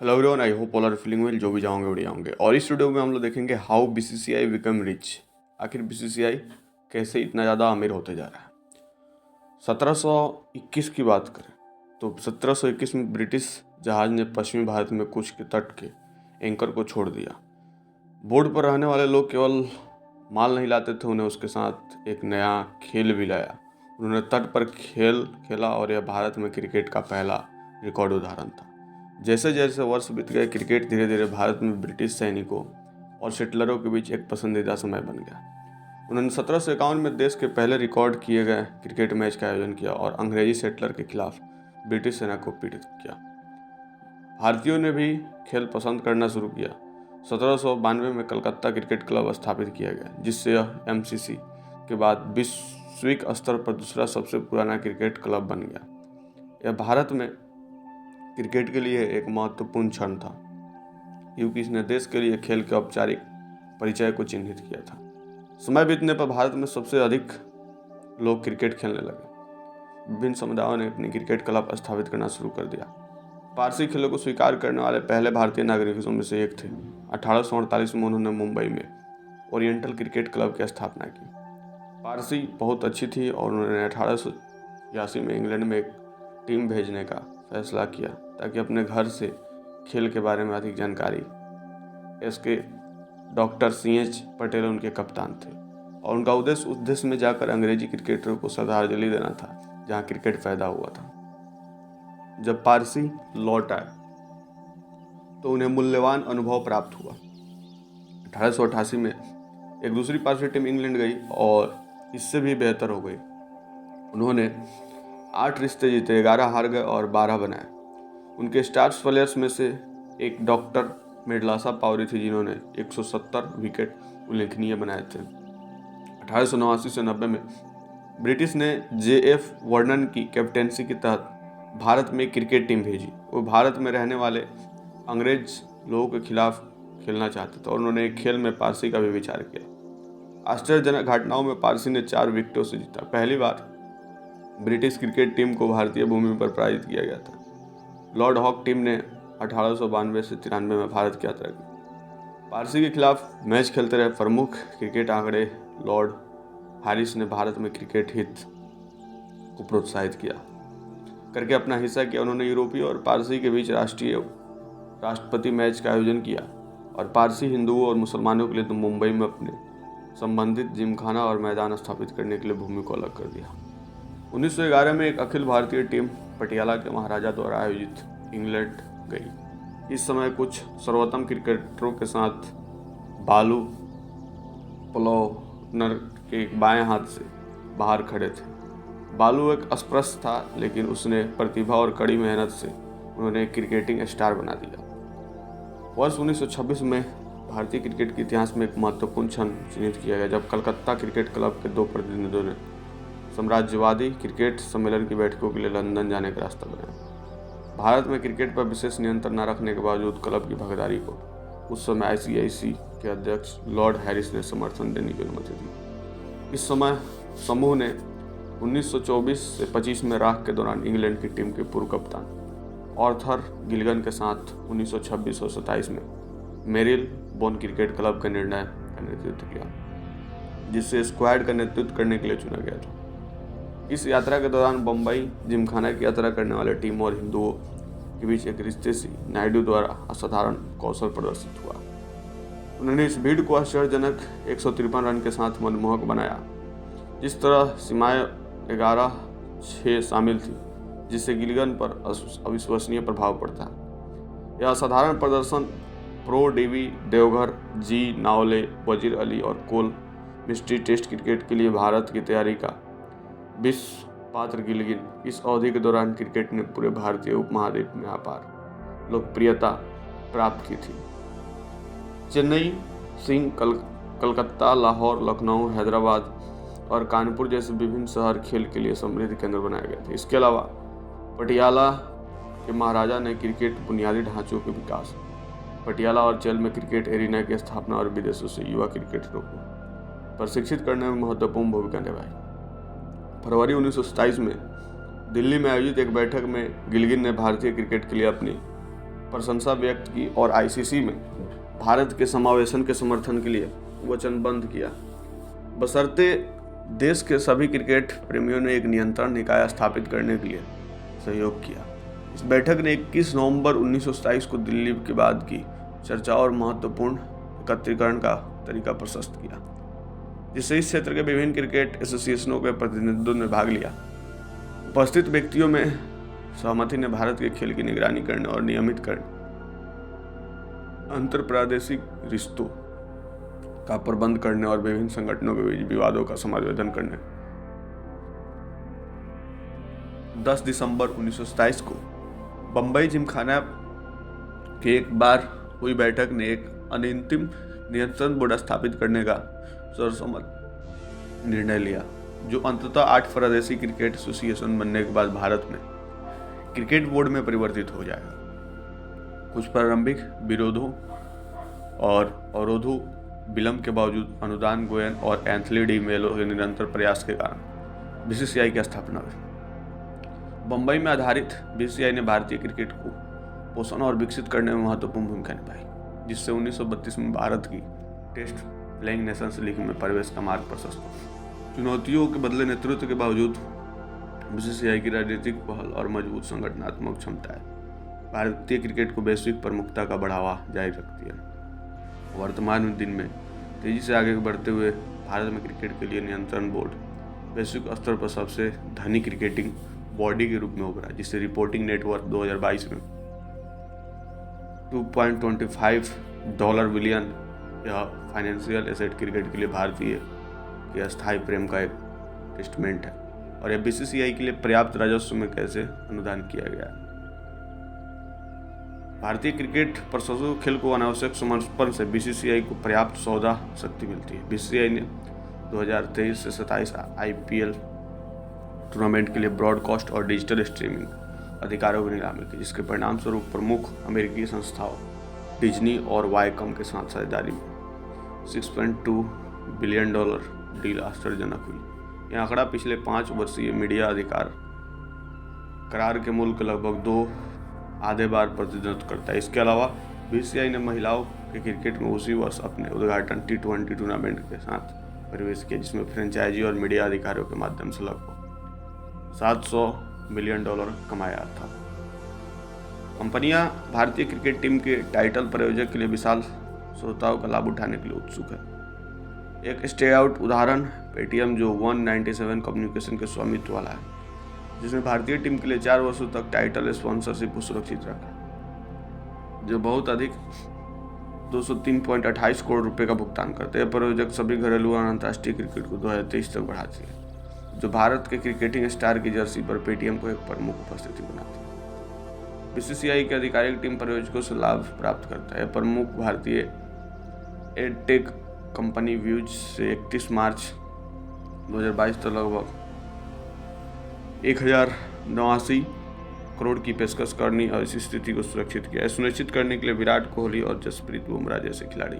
Hello everyone, I hope all are feeling well. जो भी जाओगे बढ़िया होंगे। और इस वीडियो में हम लोग देखेंगे हाउ बीसीसीआई बिकम रिच। आखिर बीसीसीआई कैसे इतना ज़्यादा अमीर होते जा रहा है। 1721 की बात करें तो 1721 में ब्रिटिश जहाज़ ने पश्चिमी भारत में कुछ के तट के एंकर को छोड़ दिया। बोर्ड पर रहने वाले लोग केवल माल नहीं लाते थे, उन्हें उसके साथ एक नया खेल भी लाया। उन्होंने तट पर खेल खेला और यह भारत में क्रिकेट का पहला रिकॉर्ड उदाहरण था। जैसे जैसे वर्ष बीत गए, क्रिकेट धीरे धीरे भारत में ब्रिटिश सैनिकों और सेटलरों के बीच एक पसंदीदा समय बन गया। उन्होंने 1751 में देश के पहले रिकॉर्ड किए गए क्रिकेट मैच का आयोजन किया और अंग्रेजी सेटलर के खिलाफ ब्रिटिश सेना को पीड़ित किया। भारतीयों ने भी खेल पसंद करना शुरू किया। 1792 में कलकत्ता क्रिकेट क्लब स्थापित किया गया, जिससे यह एमसीसी के बाद वैश्विक स्तर पर दूसरा सबसे पुराना क्रिकेट क्लब बन गया। यह भारत में क्रिकेट के लिए एक महत्वपूर्ण क्षण था, क्योंकि इसने देश के लिए खेल के औपचारिक परिचय को चिन्हित किया था। समय बीतने पर भारत में सबसे अधिक लोग क्रिकेट खेलने लगे। विभिन्न समुदायों ने अपनी क्रिकेट क्लब स्थापित करना शुरू कर दिया। पारसी खेलों को स्वीकार करने वाले पहले भारतीय नागरिकों में से एक थे। 1848 में उन्होंने मुंबई में ओरिएंटल क्रिकेट क्लब की स्थापना की। पारसी बहुत अच्छी थी और उन्होंने 1886 में इंग्लैंड में एक टीम भेजने का फैसला किया ताकि अपने घर से खेल के बारे में अधिक जानकारी। इसके डॉक्टर CH पटेल उनके कप्तान थे और उनका उद्देश्य उस देश में जाकर अंग्रेजी क्रिकेटरों को श्रद्धांजलि देना था जहां क्रिकेट पैदा हुआ था। जब पारसी लौट आए तो उन्हें मूल्यवान अनुभव प्राप्त हुआ। 1888 में एक दूसरी पारसी टीम इंग्लैंड गई और इससे भी बेहतर हो गई। उन्होंने 8 रिश्ते जीते, 11 हार गए और 12 बनाए। उनके स्टार्स प्लेयर्स में से एक डॉक्टर मेडलासा पावरी थी, जिन्होंने 170 विकेट उल्लेखनीय बनाए थे। 1889 से 90 में ब्रिटिश ने JF वर्नन की कैप्टेंसी के तहत भारत में क्रिकेट टीम भेजी। वो भारत में रहने वाले अंग्रेज लोगों के खिलाफ खेलना चाहते थे और उन्होंने एक खेल में पारसी का भी विचार किया। आश्चर्यजनक घटनाओं में पारसी ने 4 विकेटों से जीता। पहली बार ब्रिटिश क्रिकेट टीम को भारतीय भूमि पर पराजित किया गया था। लॉर्ड हॉक टीम ने 1892 से 93 में भारत की यात्रा की। पारसी के खिलाफ मैच खेलते रहे प्रमुख क्रिकेट आंकड़े लॉर्ड हैरिस ने भारत में क्रिकेट हित को प्रोत्साहित किया करके अपना हिस्सा किया। उन्होंने यूरोपीय और पारसी के बीच राष्ट्रपति मैच का आयोजन किया और पारसी हिंदुओं और मुसलमानों के लिए तो मुंबई में अपने संबंधित जिमखाना और मैदान स्थापित करने के लिए भूमि को अलग कर दिया। 1911 में एक अखिल भारतीय टीम पटियाला के महाराजा द्वारा आयोजित इंग्लैंड गई। इस समय कुछ सर्वोत्तम क्रिकेटरों के साथ बालू प्लोनर के बाएं हाथ से बाहर खड़े थे। बालू एक अस्पृश्य था, लेकिन उसने प्रतिभा और कड़ी मेहनत से उन्होंने एक क्रिकेटिंग स्टार बना दिया। वर्ष 1926 में भारतीय क्रिकेट के इतिहास में एक महत्वपूर्ण क्षण चिन्हित किया गया, जब कलकत्ता क्रिकेट क्लब के 2 प्रतिनिधियों ने साम्राज्यवादी क्रिकेट सम्मेलन की बैठकों के लिए लंदन जाने का रास्ता बनाया। भारत में क्रिकेट पर विशेष नियंत्रण न रखने के बावजूद क्लब की भागीदारी को उस समय ICIC के अध्यक्ष लॉर्ड हैरिस ने समर्थन देने की अनुमति दी। इस समय समूह ने 1924 से 25 में राख के दौरान इंग्लैंड की टीम के पूर्व कप्तान आर्थर गिलगन के साथ 1926 और 27 में मेरिल बोन क्रिकेट क्लब का निर्णय का नेतृत्व किया, जिससे स्क्वाड का नेतृत्व करने के लिए चुना गया था। इस यात्रा के दौरान बम्बई जिमखाना की यात्रा करने वाले टीम और हिंदुओं के बीच एक रिश्ते से नायडू द्वारा असाधारण कौशल प्रदर्शित हुआ। उन्होंने इस भीड़ को आश्चर्यजनक 153 रन के साथ मनमोहक बनाया। जिस तरह सीमाएं 11-6 शामिल थी, जिससे गिलगन पर अविश्वसनीय प्रभाव पड़ता। यह असाधारण प्रदर्शन pro DV Deoghar, G Navale, वजीर अली और कोल मिस्ट्री टेस्ट क्रिकेट के लिए भारत की तैयारी का विश्व पात्र गिलगिन। इस अवधि के दौरान क्रिकेट ने पूरे भारतीय उपमहाद्वीप में अपार लोकप्रियता प्राप्त की थी। चेन्नई, सिंह, कलकत्ता, लाहौर, लखनऊ, हैदराबाद और कानपुर जैसे विभिन्न शहर खेल के लिए समृद्ध केंद्र बनाए गए थे। इसके अलावा पटियाला के महाराजा ने क्रिकेट बुनियादी ढांचों के विकास, पटियाला और चेल में क्रिकेट एरिना की स्थापना और विदेशों से युवा क्रिकेटरों को प्रशिक्षित करने में महत्वपूर्ण भूमिका निभाई। फरवरी 1927 में दिल्ली में आयोजित एक बैठक में गिलगिन ने भारतीय क्रिकेट के लिए अपनी प्रशंसा व्यक्त की और आईसीसी में भारत के समावेशन के समर्थन के लिए वचनबद्ध किया। बशर्ते देश के सभी क्रिकेट प्रेमियों ने एक नियंत्रण निकाय स्थापित करने के लिए सहयोग किया। इस बैठक ने 21 नवंबर 1927 को दिल्ली के बाद की चर्चाओं और महत्वपूर्ण एकत्रीकरण का तरीका प्रशस्त किया, जिससे इस क्षेत्र के विभिन्न क्रिकेट एसोसिएशनों के प्रतिनिधित्व ने भाग लिया। उपस्थित व्यक्तियों में सहमति ने भारत के खेल की निगरानी करने और नियमित करने, अंतर प्रादेशिक रिश्तों का प्रबंध करने और विभिन्न संगठनों के बीच विवादों का समाधान करने। 10 दिसंबर 1927 को बम्बई जिमखाना के एक बार हुई बैठक ने एक अंतिम नियंत्रण बोर्ड स्थापित करने का सर्वसम्मत निर्णय लिया, जो अंततः 8 प्रादेशिक क्रिकेट एसोसिएशन बनने के बाद भारत में क्रिकेट बोर्ड में परिवर्तित हो जाएगा। कुछ प्रारंभिक विरोधों और अवरोधों, विलंब के बावजूद अनुदान गोयन और एंथनी डी मेलो के निरंतर प्रयास के कारण बीसीसीआई की स्थापना हुई। बम्बई में आधारित बीसीसीआई ने भारतीय क्रिकेट को पोषण और विकसित करने में महत्वपूर्ण भूमिका निभाई, जिससे 1932 में भारत की टेस्ट प्लेइंग नेशंस लीग में प्रवेश का मार्ग प्रशस्त हुआ। चुनौतियों के बदले नेतृत्व के बावजूद बीसीसीआई की राजनीतिक पहल और मजबूत संगठनात्मक क्षमताएं भारतीय क्रिकेट को वैश्विक प्रमुखता का बढ़ावा जारी रखती है। वर्तमान दिन में तेजी से आगे बढ़ते हुए भारत में क्रिकेट के लिए नियंत्रण बोर्ड वैश्विक स्तर पर सबसे धनी क्रिकेटिंग बॉडी के रूप में उभरा, जिससे रिपोर्टिंग नेटवर्क 2022 में $2.25 बिलियन यह फाइनेंशियल एसेट क्रिकेट के लिए भारतीय के अस्थायी प्रेम का एक टेस्टमेंट है और यह बीसीसीआई के लिए पर्याप्त राजस्व में कैसे अनुदान किया गया है। भारतीय क्रिकेट प्रशंसकों खेल को अनावश्यक समर्पण से बीसीसीआई को पर्याप्त सौदा शक्ति मिलती है। बीसीसीआई ने 2023 से 27 आईपीएल टूर्नामेंट के लिए ब्रॉडकास्ट और डिजिटल स्ट्रीमिंग अधिकारों की नीलामी की, जिसके परिणाम स्वरूप प्रमुख अमेरिकी संस्थाओं डिज्नी और वायकॉम के साथ साझेदारी में $6.2 बिलियन डील आश्चर्यजनक हुई। यह आंकड़ा पिछले 5 वर्षीय मीडिया अधिकार करार के मूल्य के लगभग 2 आधे बार प्रतिनिधित्व करता है। इसके अलावा बीसीसीआई ने महिलाओं के क्रिकेट में उसी वर्ष अपने उद्घाटन T20 टूर्नामेंट के साथ प्रवेश किया, जिसमें फ्रेंचाइजी और मीडिया अधिकारियों के माध्यम से लगभग $700 मिलियन कमाया था। कंपनियां भारतीय क्रिकेट टीम के टाइटल प्रायोजक के लिए विशाल श्रोताओं का लाभ उठाने के लिए उत्सुक है। एक स्टे आउट उदाहरण पेटीएम, जो 197 कम्युनिकेशन के स्वामित्व वाला है, जिसने भारतीय टीम के लिए 4 वर्षों तक टाइटल स्पॉन्सरशिप को सुरक्षित रखा, जो बहुत अधिक 203.28 करोड़ रुपए का भुगतान करते हैं। प्रायोजक सभी घरेलू और अंतर्राष्ट्रीय क्रिकेट को 2023 तक बढ़ाती है, जो भारत के क्रिकेटिंग स्टार की जर्सी पर पेटीएम को एक प्रमुख उपस्थिति बनाती है। बीसीसीआई के आधिकारिक टीम प्रायोजकों से लाभ प्राप्त करता है। प्रमुख भारतीय एडटेक कंपनी व्यूज से 31 मार्च 2022 तक लगभग 1089 करोड़ की पेशकश करनी और इस स्थिति को सुरक्षित किया। सुनिश्चित करने के लिए विराट कोहली और जसप्रीत बुमराह जैसे खिलाड़ी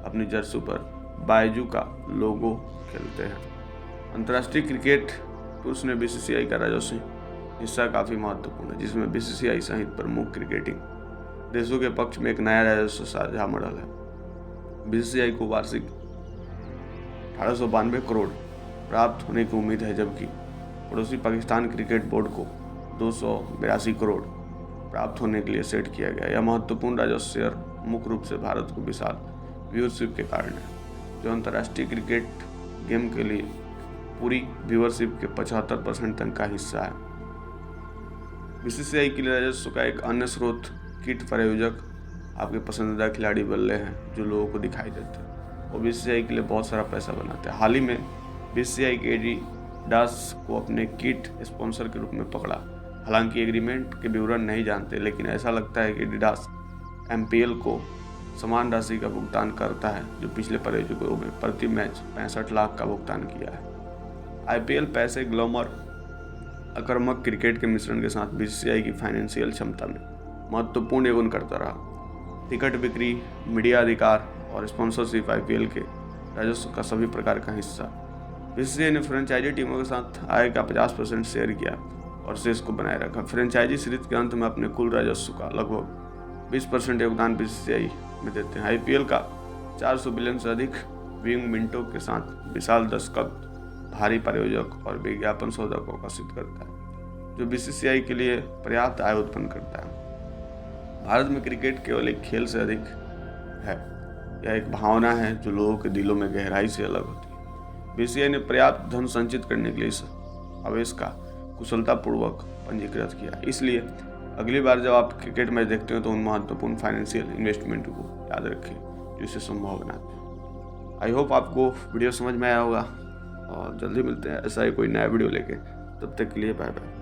अपनी जर्सी पर बायजू का लोगो खेलते हैं। अंतर्राष्ट्रीय क्रिकेट टूर्स में बीसीसीआई का राजस्व हिस्सा काफ़ी महत्वपूर्ण है, जिसमें बीसीसीआई सहित प्रमुख क्रिकेटिंग देशों के पक्ष में एक नया राजस्व साझा मॉडल है। बीसीसीआई को वार्षिक 1892 करोड़ प्राप्त होने की उम्मीद है, जबकि पड़ोसी पाकिस्तान क्रिकेट बोर्ड को 282 करोड़ प्राप्त होने के लिए सेट किया गया। यह महत्वपूर्ण राजस्व शेयर मुख्य रूप से भारत को विशाल व्यूअरशिप के कारण है, जो अंतर्राष्ट्रीय क्रिकेट गेम के लिए पूरी व्यूअरशिप के 75% तक का हिस्सा है। बीसीसीआई के लिए राजस्व का एक अन्य स्रोत किट प्रायोजक आपके पसंदीदा खिलाड़ी बल्ले हैं, जो लोगों को दिखाई देते हैं और बीसीसीआई के लिए बहुत सारा पैसा बनाते हैं। हाल ही में बीसीसीआई के एडिडास को अपने किट स्पॉन्सर के रूप में पकड़ा। हालांकि एग्रीमेंट के विवरण नहीं जानते, लेकिन ऐसा लगता है कि एडिडास एमपीएल को समान राशि का भुगतान करता है जो पिछले प्रायोजकों में प्रति मैच 65 लाख का भुगतान किया है। आईपीएल पैसे, ग्लैमर, आक्रामक क्रिकेट के मिश्रण के साथ बीसीसीआई की फाइनेंशियल क्षमता में महत्वपूर्ण योगदान करता रहा। टिकट बिक्री, मीडिया अधिकार और स्पॉन्सरशिप आईपीएल के राजस्व का सभी प्रकार का हिस्सा। बीसीसीआई ने फ्रेंचाइजी टीमों के साथ आय का 50% शेयर किया और शेष को बनाए रखा। फ्रेंचाइजी सीरीज के अंत में अपने कुल राजस्व का लगभग 20% योगदान बीसीसीआई में देते हैं। IPL का 400 बिलियन से अधिक विंग मिनटों के साथ विशाल दस्खत भारी प्रायोजक और विज्ञापन सौदा को आकर्षित करता है, जो बीसीसीआई के लिए पर्याप्त आय उत्पन्न करता है। भारत में क्रिकेट केवल एक खेल से अधिक है, यह एक भावना है जो लोगों के दिलों में गहराई से अलग होती है। बीसीसीआई ने पर्याप्त धन संचित करने के लिए इस आवेश का कुशलतापूर्वक पंजीकृत किया। इसलिए अगली बार जब आप क्रिकेट मैच देखते हो तो उन महत्वपूर्ण फाइनेंशियल इन्वेस्टमेंट को याद रखें जो इसे संभव बनाते हैं। आई होप आपको वीडियो समझ में आया होगा और जल्दी मिलते हैं ऐसा ही कोई नया वीडियो लेके। तब तक के लिए बाय बाय।